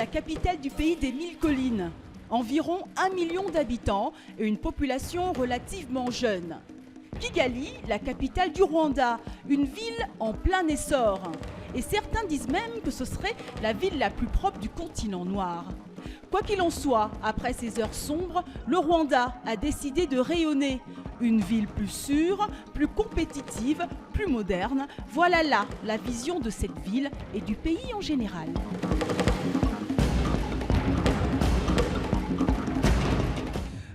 capitale du pays des 1000 collines. Environ 1 million d'habitants et une population relativement jeune. Kigali, la capitale du Rwanda, une ville en plein essor. Et certains disent même que ce serait la ville la plus propre du continent noir. Quoi qu'il en soit, après ces heures sombres, le Rwanda a décidé de rayonner. Une ville plus sûre, plus compétitive, plus moderne. Voilà là la vision de cette ville et du pays en général.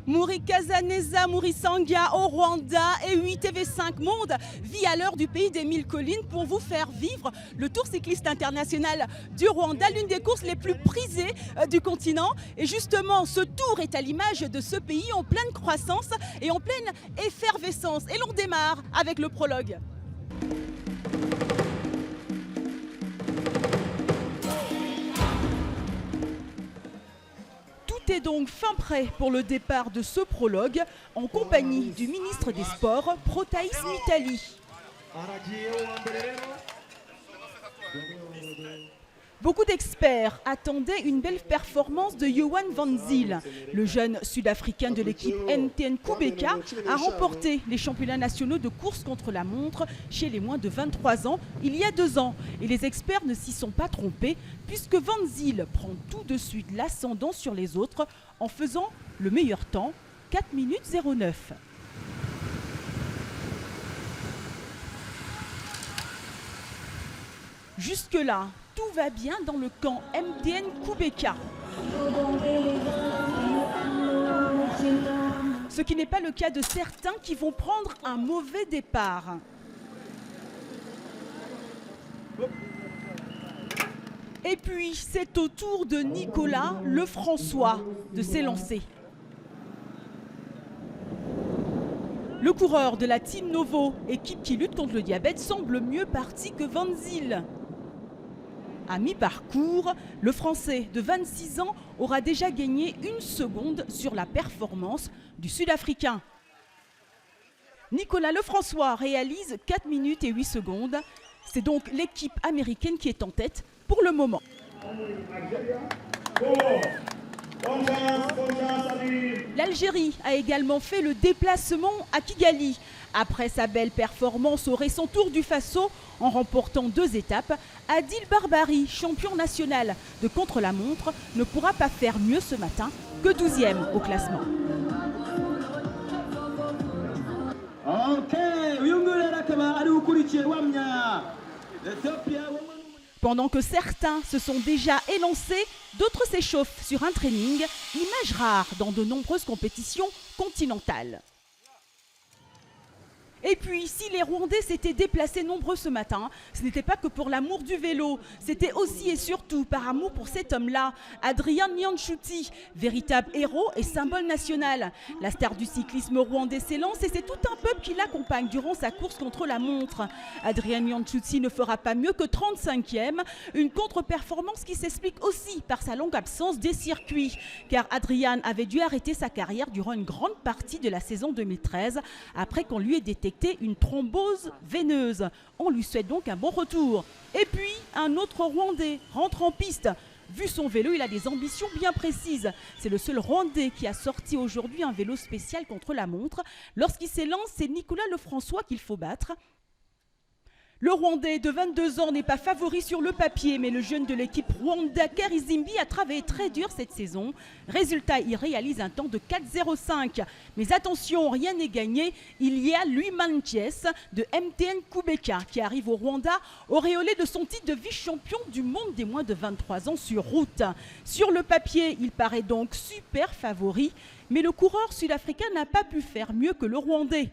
Muri Kazaneza Murisangia au Rwanda et 8TV5 Monde vit à l'heure du pays des 1000 collines pour vous faire vivre le Tour cycliste international du Rwanda, l'une des courses les plus prisées du continent. Et justement, ce tour est à l'image de ce pays en pleine croissance et en pleine effervescence. Et l'on démarre avec le prologue. Tout est donc fin prêt pour le départ de ce prologue en compagnie du ministre des Sports, Protaïs Mitali. Beaucoup d'experts attendaient une belle performance de Johan van Zyl. Le jeune sud-africain de l'équipe MTN Kubeka a remporté les championnats nationaux de course contre la montre chez les moins de 23 ans il y a 2 ans. Et les experts ne s'y sont pas trompés puisque Van Zyl prend tout de suite l'ascendant sur les autres en faisant le meilleur temps, 4 minutes 09. Jusque-là, tout va bien dans le camp MTN Kubeka. Ce qui n'est pas le cas de certains qui vont prendre un mauvais départ. Et puis, c'est au tour de Nicolas Lefrançois de s'élancer. Le coureur de la Team Novo, équipe qui lutte contre le diabète, semble mieux parti que Van Zyl. À mi-parcours, le Français de 26 ans aura déjà gagné 1 seconde sur la performance du Sud-Africain. Nicolas Lefrançois réalise 4 minutes et 8 secondes. C'est donc l'équipe américaine qui est en tête pour le moment. L'Algérie a également fait le déplacement à Kigali. Après sa belle performance au récent Tour du Faso en remportant 2 étapes, Adil Barbari, champion national de contre-la-montre, ne pourra pas faire mieux ce matin que 12e au classement. Pendant que certains se sont déjà élancés, d'autres s'échauffent sur un training, image rare dans de nombreuses compétitions continentales. Et puis, si les Rwandais s'étaient déplacés nombreux ce matin, ce n'était pas que pour l'amour du vélo, c'était aussi et surtout par amour pour cet homme-là, Adrien Nyanchuti, véritable héros et symbole national. La star du cyclisme rwandais s'élance et c'est tout un peuple qui l'accompagne durant sa course contre la montre. Adrien Nyanchuti ne fera pas mieux que 35e, une contre-performance qui s'explique aussi par sa longue absence des circuits, car Adrien avait dû arrêter sa carrière durant une grande partie de la saison 2013, après qu'on lui ait détecté une thrombose veineuse. On lui souhaite donc un bon retour. Et puis, un autre Rwandais rentre en piste. Vu son vélo, il a des ambitions bien précises. C'est le seul Rwandais qui a sorti aujourd'hui un vélo spécial contre la montre. Lorsqu'il s'élance, c'est Nicolas Lefrançois qu'il faut battre. Le Rwandais de 22 ans n'est pas favori sur le papier, mais le jeune de l'équipe Rwanda Karizimbi a travaillé très dur cette saison. Résultat, il réalise un temps de 4,05. Mais attention, rien n'est gagné. Il y a Louis Manchies de MTN Kubeka qui arrive au Rwanda auréolé de son titre de vice-champion du monde des moins de 23 ans sur route. Sur le papier, il paraît donc super favori, mais le coureur sud-africain n'a pas pu faire mieux que le Rwandais.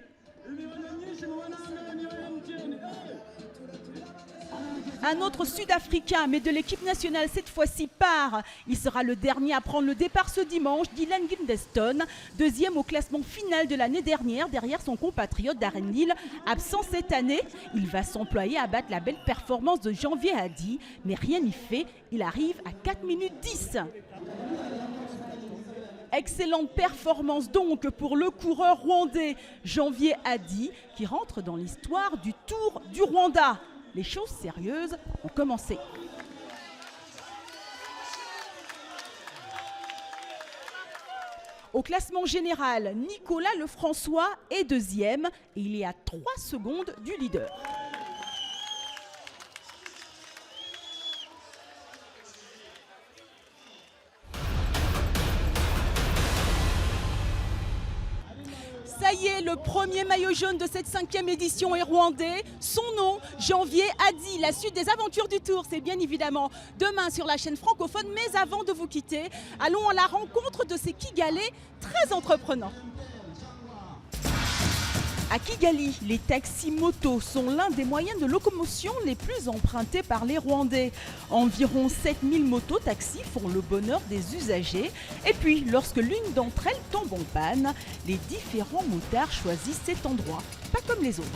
Un autre Sud-Africain, mais de l'équipe nationale cette fois-ci, part. Il sera le dernier à prendre le départ ce dimanche, Dylan Gindeston, 2e au classement final de l'année dernière, derrière son compatriote Darren Neal, absent cette année. Il va s'employer à battre la belle performance de Janvier Hadi, mais rien n'y fait, il arrive à 4 minutes 10. Excellente performance donc pour le coureur rwandais Janvier Hadi, qui rentre dans l'histoire du Tour du Rwanda. Les choses sérieuses ont commencé. Au classement général, Nicolas Lefrançois est deuxième et il est à 3 secondes du leader. Ça y est, le premier maillot jaune de cette 5e édition est rwandais. Son nom, Janvier Adi. La suite des aventures du Tour, c'est bien évidemment demain sur la chaîne francophone. Mais avant de vous quitter, allons à la rencontre de ces Kigalais très entreprenants. À Kigali, les taxis-motos sont l'un des moyens de locomotion les plus empruntés par les Rwandais. Environ 7000 motos-taxis font le bonheur des usagers. Et puis, lorsque l'une d'entre elles tombe en panne, les différents motards choisissent cet endroit, pas comme les autres.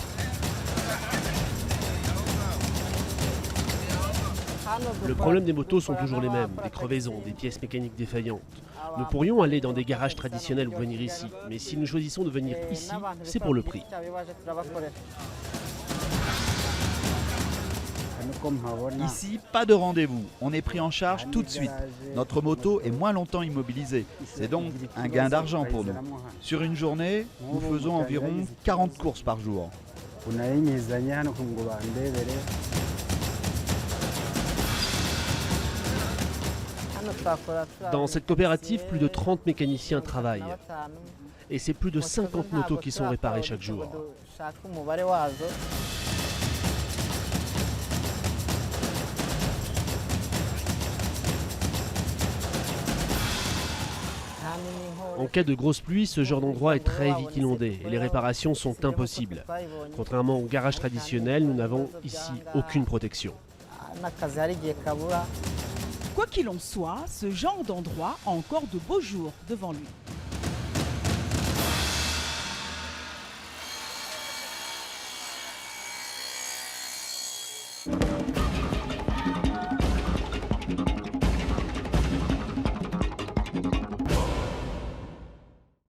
Le problème des motos sont toujours les mêmes, des crevaisons, des pièces mécaniques défaillantes. Nous pourrions aller dans des garages traditionnels ou venir ici, mais si nous choisissons de venir ici, c'est pour le prix. Ici, pas de rendez-vous, on est pris en charge tout de suite. Notre moto est moins longtemps immobilisée, c'est donc un gain d'argent pour nous. Sur une journée, nous faisons environ 40 courses par jour. Dans cette coopérative, plus de 30 mécaniciens travaillent. Et c'est plus de 50 motos qui sont réparées chaque jour. En cas de grosse pluie, ce genre d'endroit est très vite inondé et les réparations sont impossibles. Contrairement au garage traditionnel, nous n'avons ici aucune protection. Quoi qu'il en soit, ce genre d'endroit a encore de beaux jours devant lui.